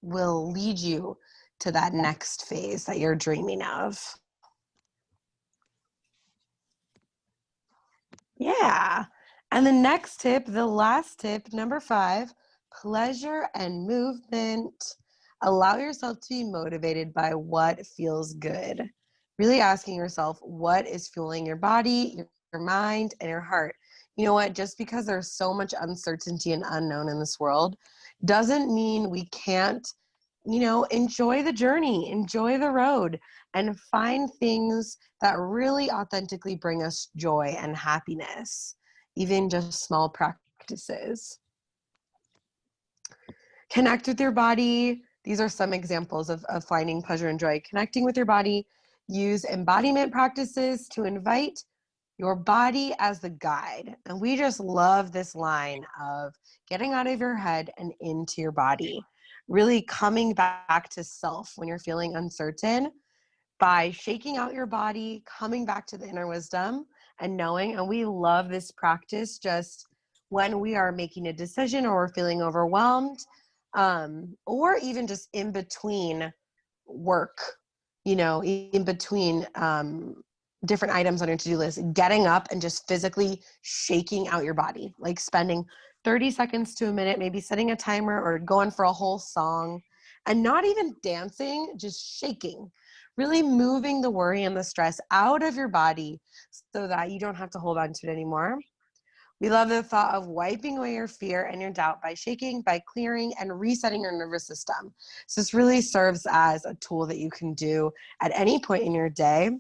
will lead you to that next phase that you're dreaming of. Yeah. And the next tip, the last tip, number 5, pleasure and movement. Allow yourself to be motivated by what feels good. Really asking yourself, what is fueling your body, your mind, and your heart? You know what? Just because there's so much uncertainty and unknown in this world doesn't mean we can't, enjoy the journey, enjoy the road, and find things that really authentically bring us joy and happiness, even just small practices. Connect with your body. These are some examples of finding pleasure and joy. Connecting with your body. Use embodiment practices to invite your body as the guide. And we just love this line of getting out of your head and into your body. Really coming back to self when you're feeling uncertain by shaking out your body, coming back to the inner wisdom and knowing. And we love this practice just when we are making a decision or we're feeling overwhelmed, or even just in between work, in between different items on your to-do list, getting up and just physically shaking out your body, like spending 30 seconds to a minute, maybe setting a timer or going for a whole song, and not even dancing, just shaking, really moving the worry and the stress out of your body so that you don't have to hold on to it anymore. We love the thought of wiping away your fear and your doubt by shaking, by clearing, and resetting your nervous system. So this really serves as a tool that you can do at any point in your day.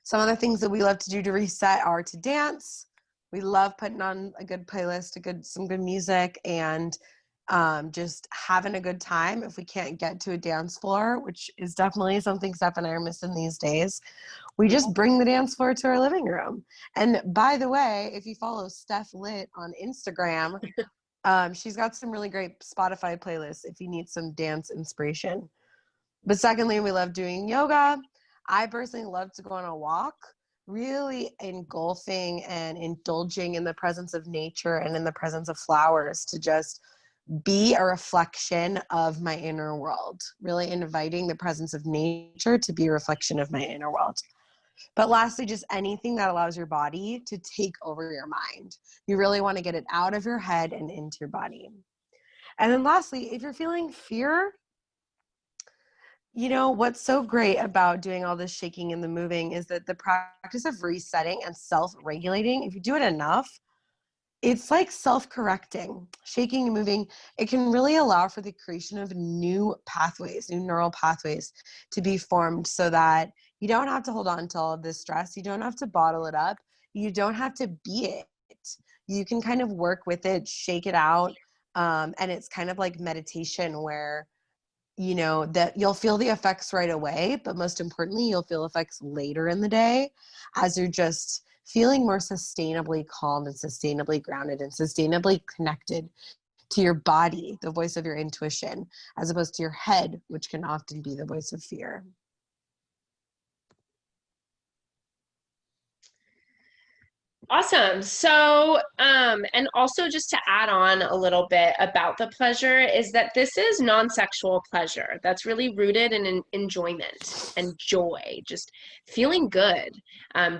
Some other things that we love to do to reset are to dance. We love putting on a good playlist, some good music, and just having a good time. If we can't get to a dance floor, which is definitely something Steph and I are missing these days, we just bring the dance floor to our living room. And by the way, if you follow Steph Lit on Instagram, she's got some really great Spotify playlists if you need some dance inspiration. But secondly, we love doing yoga. I personally love to go on a walk, really engulfing and indulging in the presence of nature and in the presence of flowers to just be a reflection of my inner world, really inviting the presence of nature to be a reflection of my inner world. But lastly, just anything that allows your body to take over your mind. You really want to get it out of your head and into your body. And then lastly, if you're feeling fear, what's so great about doing all this shaking and the moving is that the practice of resetting and self-regulating, if you do it enough, it's like self-correcting. Shaking and moving, it can really allow for the creation of new pathways, new neural pathways to be formed so that you don't have to hold on to all of this stress. You don't have to bottle it up. You don't have to be it. You can kind of work with it, shake it out. And it's kind of like meditation where that you'll feel the effects right away, but most importantly, you'll feel effects later in the day as you're just feeling more sustainably calm and sustainably grounded and sustainably connected to your body, the voice of your intuition, as opposed to your head, which can often be the voice of fear. Awesome. So, and also just to add on a little bit about the pleasure is that this is non-sexual pleasure that's really rooted in enjoyment and joy, just feeling good.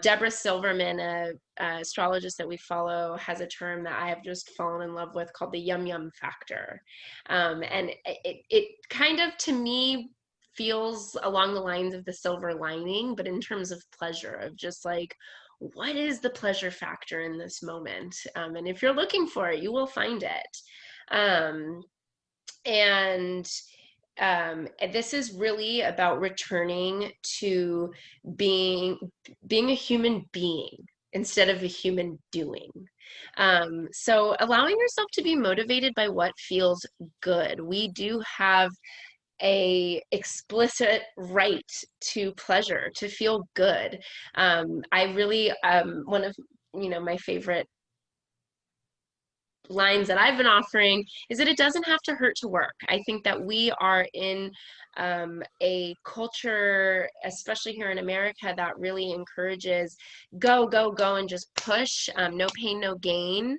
Deborah Silverman, a astrologist that we follow, has a term that I have just fallen in love with called the yum yum factor. And it kind of, to me, feels along the lines of the silver lining, but in terms of pleasure, of just like, what is the pleasure factor in this moment? And if you're looking for it, you will find it. Um, and this is really about returning to being a human being instead of a human doing. So allowing yourself to be motivated by what feels good. We do have a explicit right to pleasure, to feel good. I really, one of my favorite lines that I've been offering is that it doesn't have to hurt to work. I think that we are in a culture, especially here in America, that really encourages go, go, go and just push, no pain, no gain.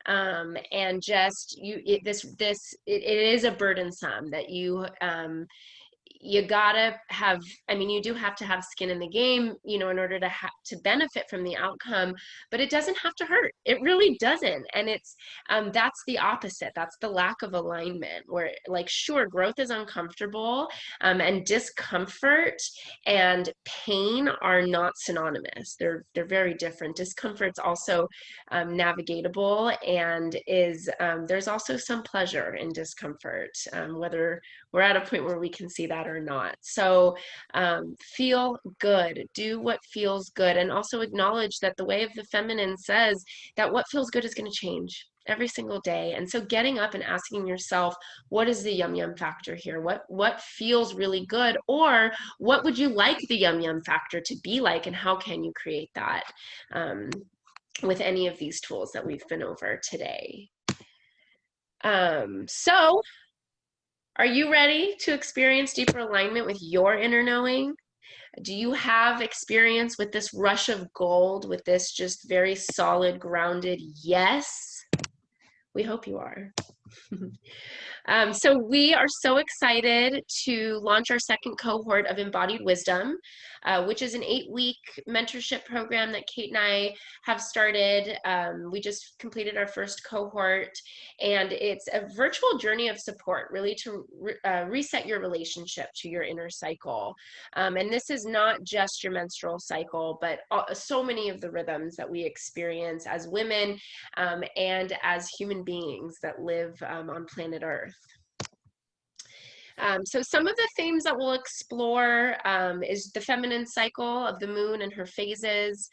And just it is a burdensome that you gotta have, I mean, you do have to have skin in the game, in order to benefit from the outcome, but it doesn't have to hurt. It really doesn't. And that's the opposite. That's the lack of alignment, where, like, sure, growth is uncomfortable, and discomfort and pain are not synonymous. They're very different. Discomfort's also navigatable, and there's also some pleasure in discomfort, whether we're at a point where we can see that or not. So feel good, do what feels good, and also acknowledge that the way of the feminine says that what feels good is going to change every single day. And so getting up and asking yourself, what is the yum yum factor here? What feels really good? Or what would you like the yum yum factor to be like, and how can you create that with any of these tools that we've been over today? So are you ready to experience deeper alignment with your inner knowing? Do you have experience with this rush of gold, with this just very solid, grounded yes? We hope you are. So we are so excited to launch our second cohort of Embodied Wisdom, which is an 8-week mentorship program that Kate and I have started. We just completed our first cohort, and it's a virtual journey of support, really to reset your relationship to your inner cycle. And this is not just your menstrual cycle, but so many of the rhythms that we experience as women, and as human beings that live on planet Earth. So some of the themes that we'll explore is the feminine cycle of the moon and her phases.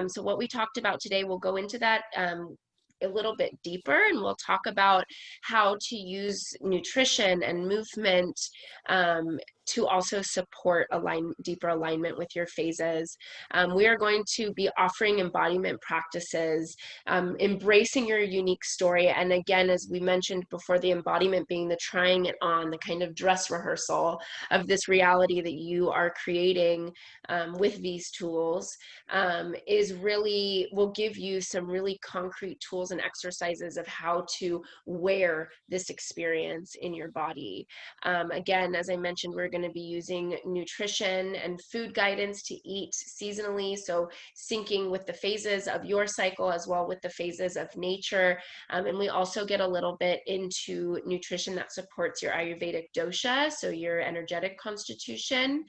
So what we talked about today, we'll go into that a little bit deeper, and we'll talk about how to nutrition and movement to also support deeper alignment with your phases. We are going to be offering embodiment practices, embracing your unique story. And again, as we mentioned before, the embodiment being the trying it on, the kind of dress rehearsal of this reality that you are creating with these tools, will give you some really concrete tools and exercises of how to wear this experience in your body. Again, as I mentioned, we're going to be using nutrition and food guidance to eat seasonally, so syncing with the phases of your cycle as well with the phases of nature. And we also get a little bit into nutrition that supports your Ayurvedic dosha, so your energetic constitution,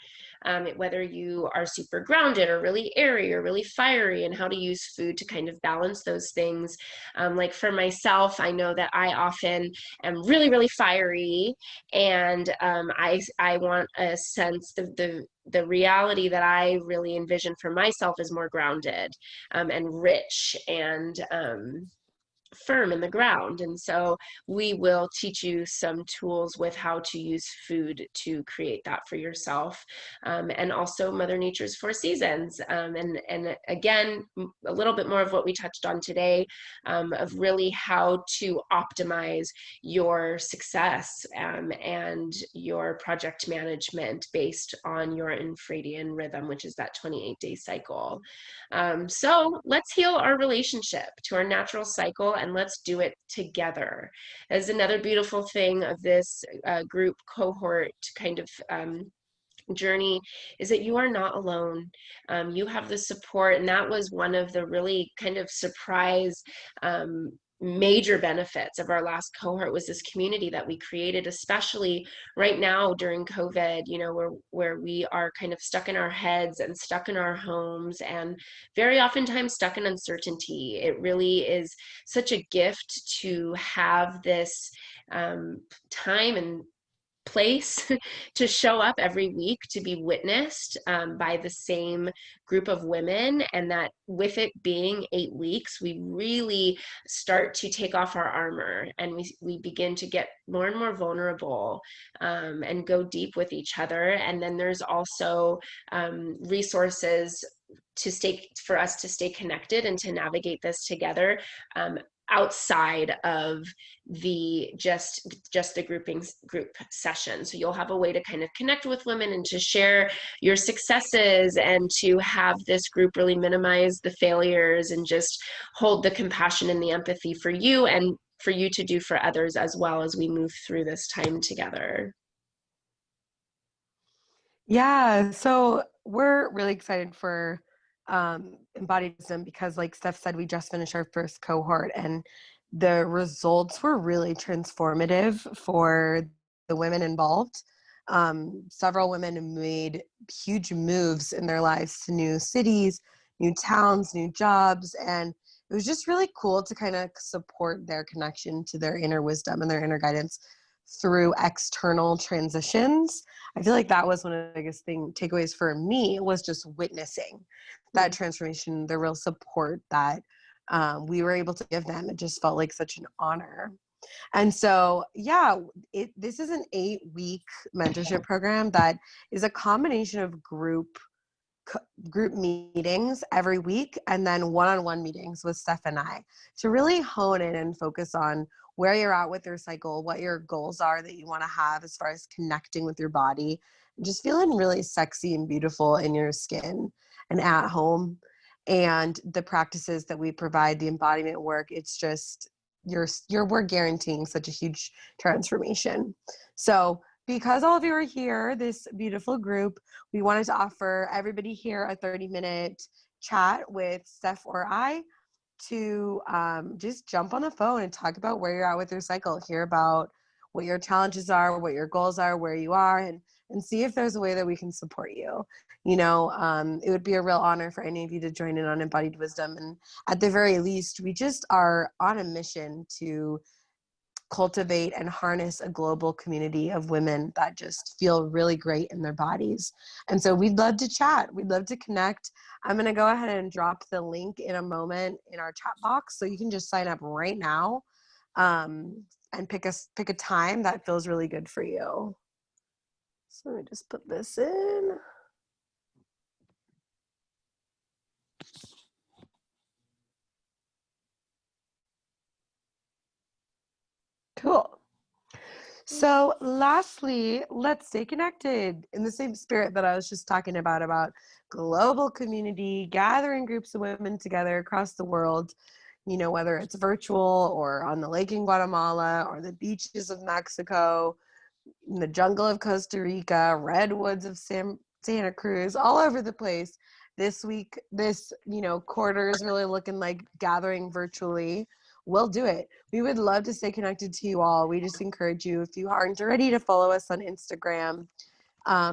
whether you are super grounded or really airy or really fiery, and how to use food to kind of balance those things. Like for myself, I know that I often am really, really fiery, and I want a sense of the reality that I really envision for myself is more grounded and rich and firm in the ground. And so we will teach you some tools with how to use food to create that for yourself. And also Mother Nature's Four Seasons. And again, a little bit more of what we touched on today, of really how to optimize your success and your project management based on your infradian rhythm, which is that 28-day cycle. So let's heal our relationship to our natural cycle, and let's do it together. As another beautiful thing of this group cohort kind of journey is that you are not alone. You have the support, and that was one of the really kind of surprise major benefits of our last cohort, was this community that we created, especially right now during COVID, you know, where we are kind of stuck in our heads and stuck in our homes and very oftentimes stuck in uncertainty. It really is such a gift to have this time and place to show up every week, to be witnessed by the same group of women, and that with it being 8 weeks, we really start to take off our armor, and we begin to get more and more vulnerable and go deep with each other. And then there's also resources for us to stay connected and to navigate this together, outside of the just the group session. So you'll have a way to kind of connect with women and to share your successes, and to have this group really minimize the failures and just hold the compassion and the empathy for you, and for you to do for others as well, as we move through this time together. Yeah, so we're really excited for embodied wisdom because, like Steph said, we just finished our first cohort, and the results were really transformative for the women involved. Several women made huge moves in their lives to new cities, new towns, new jobs, and it was just really cool to kind of support their connection to their inner wisdom and their inner guidance through external transitions. I feel like that was one of the biggest takeaways for me, was just witnessing that transformation, the real support that we were able to give them. It just felt like such an honor. And so, yeah, this is an 8-week mentorship program that is a combination of group meetings every week, and then one-on-one meetings with Steph and I, to really hone in and focus on where you're at with your cycle, what your goals are that you want to have as far as connecting with your body, and just feeling really sexy and beautiful in your skin and at home. And the practices that we provide, the embodiment work, it's just we're guaranteeing such a huge transformation. So because all of you are here, this beautiful group, we wanted to offer everybody here a 30-minute chat with Steph or I to just jump on the phone and talk about where you're at with your cycle, hear about what your challenges are, what your goals are, where you are, and see if there's a way that we can support you. You know, it would be a real honor for any of you to join in on Embodied Wisdom. And at the very least, we just are on a mission to cultivate and harness a global community of women that just feel really great in their bodies. And so we'd love to chat. We'd love to connect. I'm going to go ahead and drop the link in a moment in our chat box, so you can just sign up right now and pick a time that feels really good for you. So let me just put this in. Cool. So lastly, let's stay connected in the same spirit that I was just talking about global community, gathering groups of women together across the world, you know, whether it's virtual or on the lake in Guatemala or the beaches of Mexico, in the jungle of Costa Rica, redwoods of Santa Cruz, all over the place. This week, this, you know, quarter is really looking like gathering virtually. We'll do it. We would love to stay connected to you all. We just encourage you, if you aren't already, to follow us on Instagram.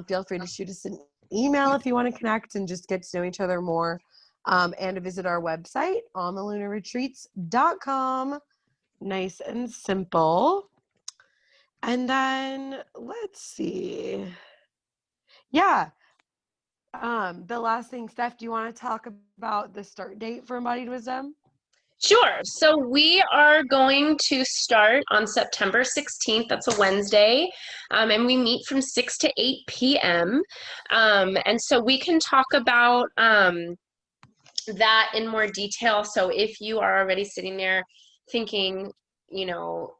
Feel free to shoot us an email if you want to connect and just get to know each other more. And to visit our website, almalunaretreats.com. Nice and simple. And then let's see. Yeah. The last thing, Steph, do you want to talk about the start date for Embodied Wisdom? Sure. So we are going to start on September 16th. That's a Wednesday. And we meet from 6 to 8 p.m. And so we can talk about that in more detail. So if you are already sitting there thinking, you know,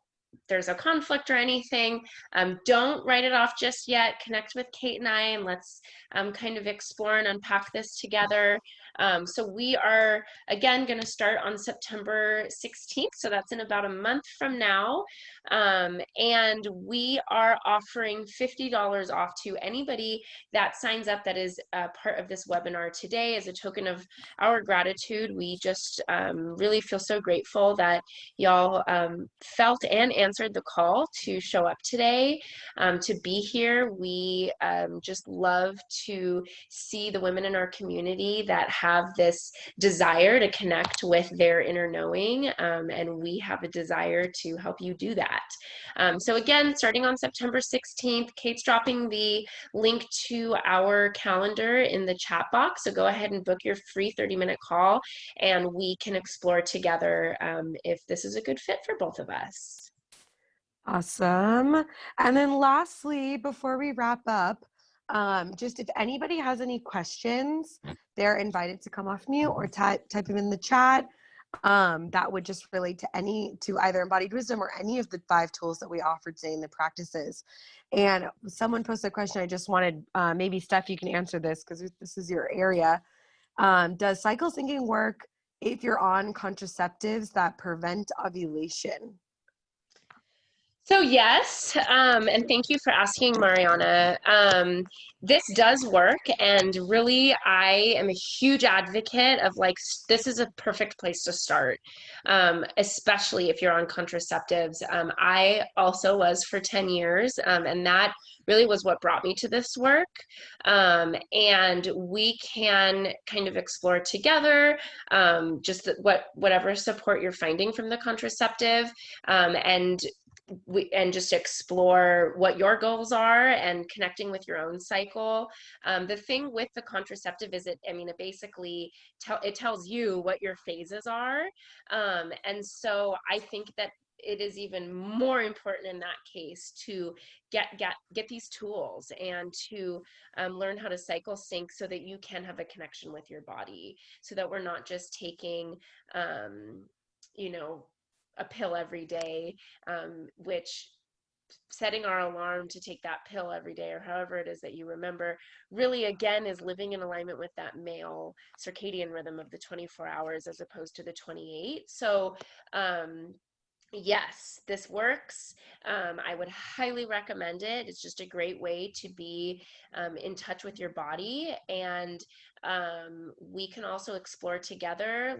there's a conflict or anything, don't write it off just yet. Connect with Kate and I, and let's kind of explore and unpack this together. So we are, again, going to start on September 16th. So that's in about a month from now. And we are offering $50 off to anybody that signs up that is a part of this webinar today as a token of our gratitude. We just really feel so grateful that y'all felt and answered the call to show up today, to be here. We just love to see the women in our community that have this desire to connect with their inner knowing, and we have a desire to help you do that. So again, starting on September 16th, Kate's dropping the link to our calendar in the chat box. So go ahead and book your free 30-minute call, and we can explore together if this is a good fit for both of us. Awesome. And then lastly, before we wrap up, just if anybody has any questions, they're invited to come off mute or type them in the chat. That would just relate to either embodied wisdom or any of the 5 tools that we offered today in the practices. And someone posted a question. I just wanted, maybe Steph, you can answer this because this is your area. Does cycle syncing work if you're on contraceptives that prevent ovulation? So yes, and thank you for asking, Mariana. This does work, and really, I am a huge advocate of this is a perfect place to start, especially if you're on contraceptives. I also was for 10 years, and that really was what brought me to this work. And we can kind of explore together just whatever support you're finding from the contraceptive, and just explore what your goals are and connecting with your own cycle. The thing with the contraceptive is it basically it tells you what your phases are. And so I think that it is even more important in that case to get these tools and to learn how to cycle sync so that you can have a connection with your body, so that we're not just taking you know a pill every day, which setting our alarm to take that pill every day or however it is that you remember really again is living in alignment with that male circadian rhythm of the 24 hours as opposed to the 28. So yes, this works. I would highly recommend it. It's just a great way to be in touch with your body. And we can also explore together,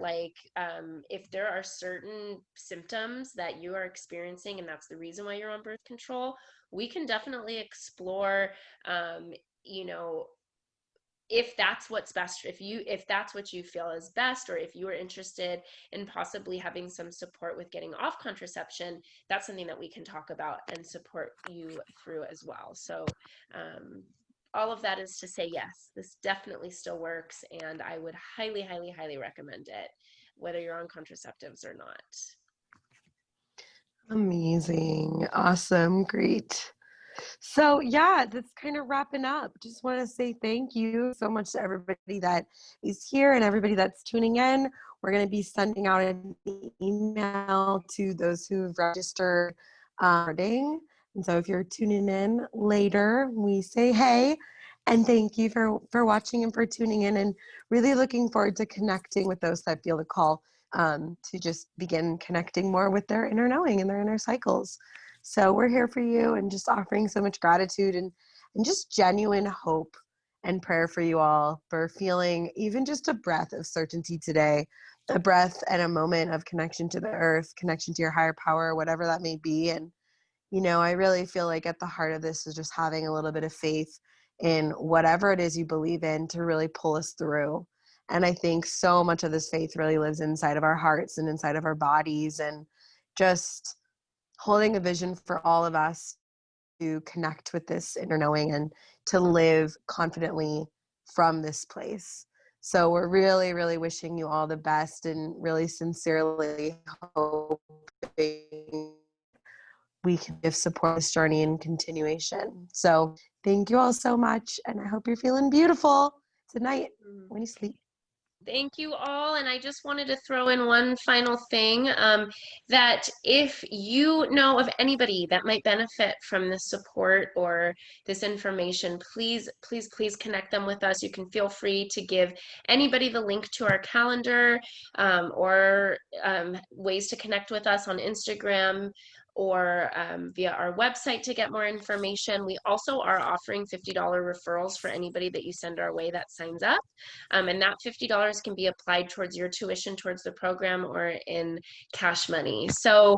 if there are certain symptoms that you are experiencing, and that's the reason why you're on birth control, we can definitely explore, you know, if that's what's best, if that's what you feel is best, or if you are interested in possibly having some support with getting off contraception, that's something that we can talk about and support you through as well. So all of that is to say, yes, this definitely still works, and I would highly, highly, highly recommend it, whether you're on contraceptives or not. Amazing. Awesome. Great. So yeah, that's kind of wrapping up. Just want to say thank you so much to everybody that is here and everybody that's tuning in. We're going to be sending out an email to those who've registered recording. And so if you're tuning in later, we say hey and thank you for watching and for tuning in, and really looking forward to connecting with those that feel the call to just begin connecting more with their inner knowing and their inner cycles. So we're here for you, and just offering so much gratitude and just genuine hope and prayer for you all, for feeling even just a breath of certainty today, a breath and a moment of connection to the earth, connection to your higher power, whatever that may be. And, I really feel like at the heart of this is just having a little bit of faith in whatever it is you believe in to really pull us through. And I think so much of this faith really lives inside of our hearts and inside of our bodies, and just holding a vision for all of us to connect with this inner knowing and to live confidently from this place. So we're really, really wishing you all the best and really sincerely hoping we can give support this journey and continuation. So thank you all so much. And I hope you're feeling beautiful tonight when you sleep. Thank you all. And I just wanted to throw in one final thing, that if you know of anybody that might benefit from this support or this information, please, please, please connect them with us. You can feel free to give anybody the link to our calendar, or ways to connect with us on Instagram or via our website to get more information. We also are offering $50 referrals for anybody that you send our way that signs up. And that $50 can be applied towards your tuition, towards the program, or in cash money. So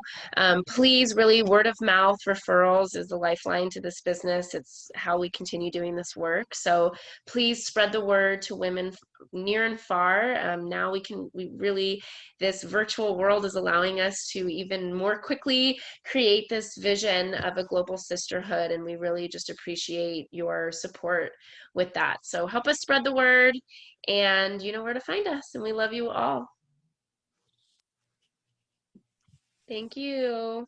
please, really, word of mouth referrals is the lifeline to this business. It's how we continue doing this work. So please spread the word to women near and far. Now we really, this virtual world is allowing us to even more quickly create this vision of a global sisterhood, and we really just appreciate your support with that. So help us spread the word, and you know where to find us, and we love you all. Thank you.